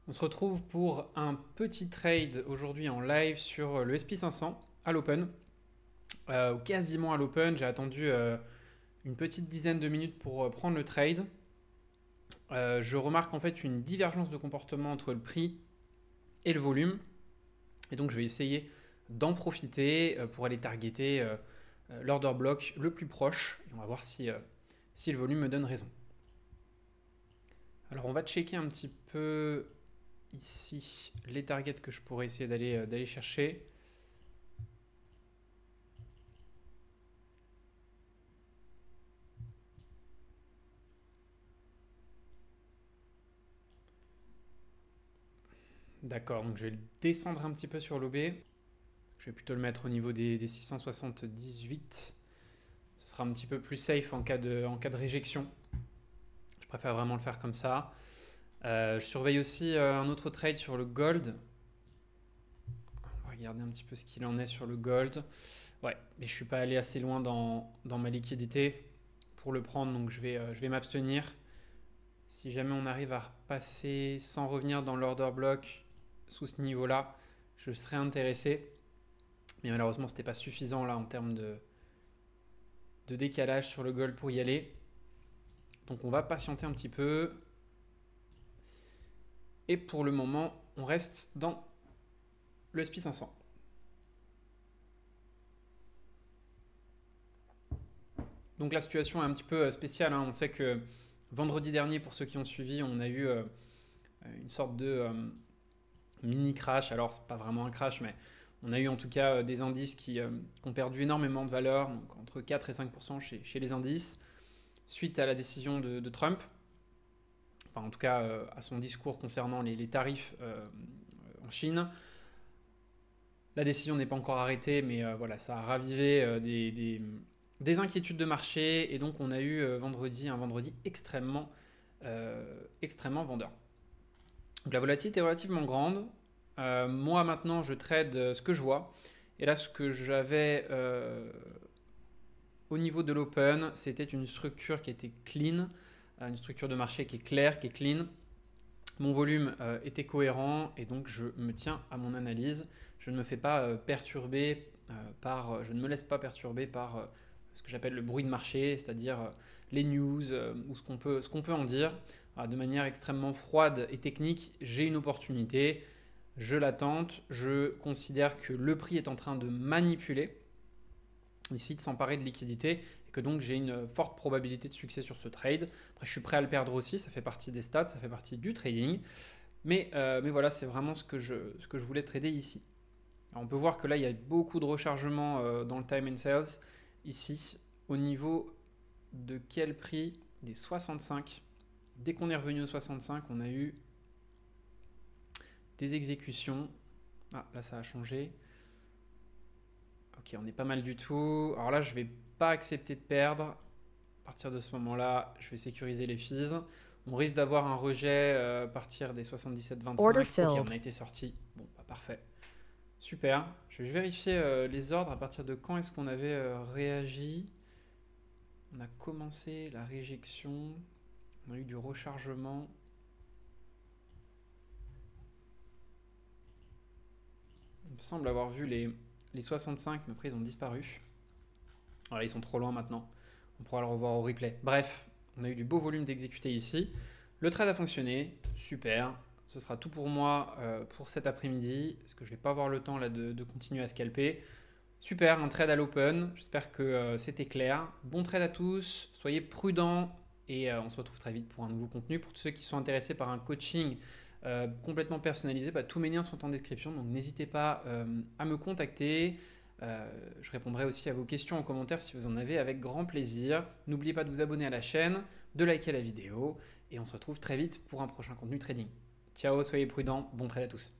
On se retrouve pour un petit trade aujourd'hui en live sur le SP500 à l'open, quasiment à l'open. J'ai attendu une petite dizaine de minutes pour prendre le trade. Je remarque en fait une divergence de comportement entre le prix et le volume. Et donc je vais essayer d'en profiter pour aller targeter l'order block le plus proche. Et on va voir si le volume me donne raison. Alors on va checker un petit peu ici les targets que je pourrais essayer d'aller chercher. D'accord, donc je vais le descendre un petit peu sur l'OB. Je vais plutôt le mettre au niveau des 678. Ce sera un petit peu plus safe en cas de réjection. Je préfère vraiment le faire comme ça. Je surveille aussi un autre trade sur le gold. On va regarder un petit peu ce qu'il en est sur le gold. Ouais, mais je ne suis pas allé assez loin dans ma liquidité pour le prendre, donc je vais m'abstenir. Si jamais on arrive à repasser sans revenir dans l'order block sous ce niveau-là, je serais intéressé. Mais malheureusement, ce n'était pas suffisant là en termes de décalage sur le gold pour y aller. Donc on va patienter un petit peu. Et pour le moment, on reste dans le SP500. Donc la situation est un petit peu spéciale. On sait que vendredi dernier, pour ceux qui ont suivi, on a eu une sorte de mini crash. Alors c'est pas vraiment un crash, mais on a eu en tout cas des indices qui ont perdu énormément de valeur, donc entre 4 et 5% chez les indices, suite à la décision de Trump. Enfin, en tout cas, à son discours concernant les tarifs en Chine. La décision n'est pas encore arrêtée, mais voilà, ça a ravivé des inquiétudes de marché. Et donc, on a eu un vendredi extrêmement vendeur. Donc, la volatilité est relativement grande. Moi, maintenant, je trade ce que je vois. Et là, ce que j'avais au niveau de l'open, c'était une structure qui était clean, une structure de marché qui est claire, qui est clean. Mon volume était cohérent et donc je me tiens à mon analyse. Je ne me fais pas perturber je ne me laisse pas perturber par ce que j'appelle le bruit de marché, c'est-à-dire les news ou ce qu'on peut en dire. De manière extrêmement froide et technique, j'ai une opportunité, je la tente, je considère que le prix est en train de manipuler ici, de s'emparer de liquidité, et que donc j'ai une forte probabilité de succès sur ce trade. Après, je suis prêt à le perdre aussi, ça fait partie des stats, ça fait partie du trading. Mais voilà, c'est vraiment ce que je voulais trader ici. Alors, on peut voir que là, il y a beaucoup de rechargement dans le time and sales. Ici, au niveau de quel prix? Des 65. Dès qu'on est revenu aux 65, on a eu des exécutions. Ah, là, ça a changé. Ok, on est pas mal du tout. Alors là, je vais pas accepter de perdre. À partir de ce moment-là, je vais sécuriser les fees. On risque d'avoir un rejet à partir des 77,25. Ok, on a été sorti. Bon, bah, parfait. Super. Je vais vérifier les ordres. À partir de quand est-ce qu'on avait réagi? On a commencé la réjection. On a eu du rechargement. Il me semble avoir vu les 65, mais après ils ont disparu. Voilà, ils sont trop loin maintenant. On pourra le revoir au replay. Bref, on a eu du beau volume d'exécuter ici. Le trade a fonctionné, super. Ce sera tout pour moi pour cet après-midi, parce que je ne vais pas avoir le temps là, de continuer à scalper. Super, un trade à l'open. J'espère que c'était clair. Bon trade à tous, soyez prudents et on se retrouve très vite pour un nouveau contenu. Pour tous ceux qui sont intéressés par un coaching complètement personnalisé, tous mes liens sont en description, donc n'hésitez pas à me contacter. Je répondrai aussi à vos questions en commentaire si vous en avez avec grand plaisir. N'oubliez pas de vous abonner à la chaîne, de liker la vidéo et on se retrouve très vite pour un prochain contenu trading. Ciao, soyez prudents, bon trade à tous.